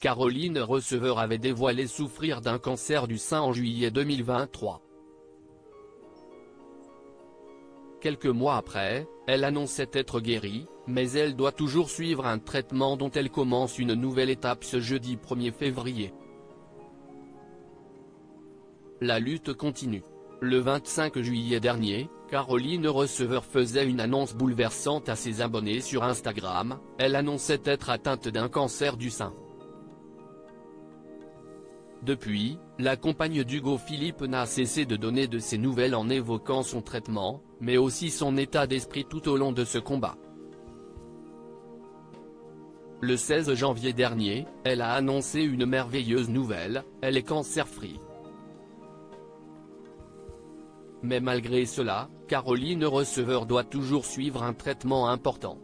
Caroline Receveur avait dévoilé souffrir d'un cancer du sein en juillet 2023. Quelques mois après, elle annonçait être guérie, mais elle doit toujours suivre un traitement dont elle commence une nouvelle étape ce jeudi 1er février. La lutte continue. Le 25 juillet dernier, Caroline Receveur faisait une annonce bouleversante à ses abonnés sur Instagram, elle annonçait être atteinte d'un cancer du sein. Depuis, la compagne d'Hugo Philippe n'a cessé de donner de ses nouvelles en évoquant son traitement, mais aussi son état d'esprit tout au long de ce combat. Le 16 janvier dernier, elle a annoncé une merveilleuse nouvelle, elle est cancer-free. Mais malgré cela, Caroline Receveur doit toujours suivre un traitement important.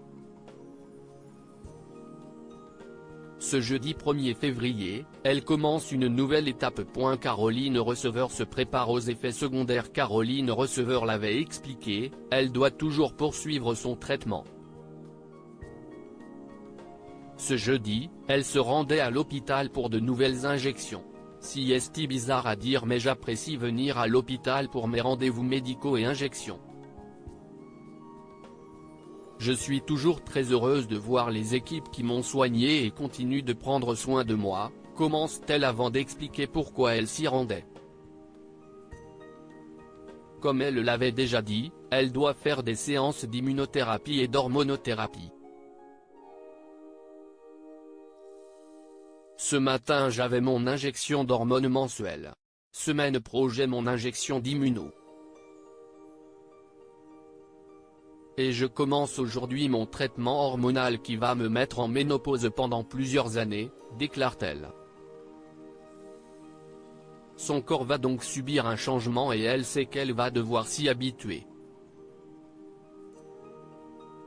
Ce jeudi 1er février, elle commence une nouvelle étape. Caroline Receveur se prépare aux effets secondaires. Caroline Receveur l'avait expliqué, elle doit toujours poursuivre son traitement. Ce jeudi, elle se rendait à l'hôpital pour de nouvelles injections. Si est bizarre à dire, mais j'apprécie venir à l'hôpital pour mes rendez-vous médicaux et injections. Je suis toujours très heureuse de voir les équipes qui m'ont soignée et continuent de prendre soin de moi, commence-t-elle avant d'expliquer pourquoi elle s'y rendait. Comme elle l'avait déjà dit, elle doit faire des séances d'immunothérapie et d'hormonothérapie. Ce matin j'avais mon injection d'hormones mensuelle. Semaine pro j'ai mon injection d'immuno. Et je commence aujourd'hui mon traitement hormonal qui va me mettre en ménopause pendant plusieurs années, déclare-t-elle. Son corps va donc subir un changement et elle sait qu'elle va devoir s'y habituer.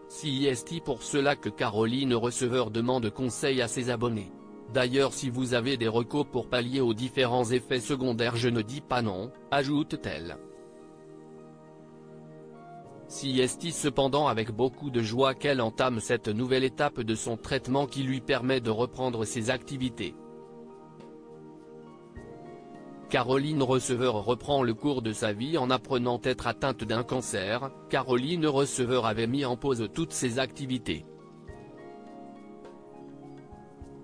C'est pour cela que Caroline Receveur demande conseil à ses abonnés. D'ailleurs, si vous avez des recos pour pallier aux différents effets secondaires, je ne dis pas non, ajoute-t-elle. C'est cependant avec beaucoup de joie qu'elle entame cette nouvelle étape de son traitement qui lui permet de reprendre ses activités. Caroline Receveur reprend le cours de sa vie en apprenant être atteinte d'un cancer. Caroline Receveur avait mis en pause toutes ses activités.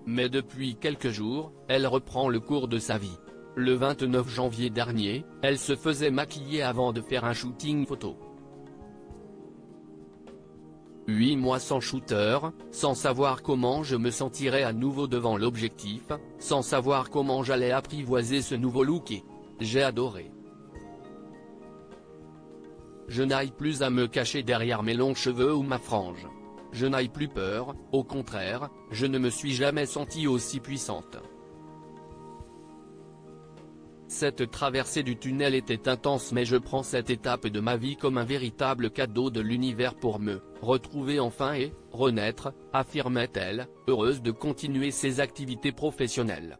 Mais depuis quelques jours, elle reprend le cours de sa vie. Le 29 janvier dernier, elle se faisait maquiller avant de faire un shooting photo. 8 mois sans shooter, sans savoir comment je me sentirais à nouveau devant l'objectif, sans savoir comment j'allais apprivoiser ce nouveau look et j'ai adoré. Je n'aille plus à me cacher derrière mes longs cheveux ou ma frange. Je n'aille plus peur, au contraire, je ne me suis jamais sentie aussi puissante. Cette traversée du tunnel était intense, mais je prends cette étape de ma vie comme un véritable cadeau de l'univers pour me retrouver enfin et renaître, affirmait-elle, heureuse de continuer ses activités professionnelles.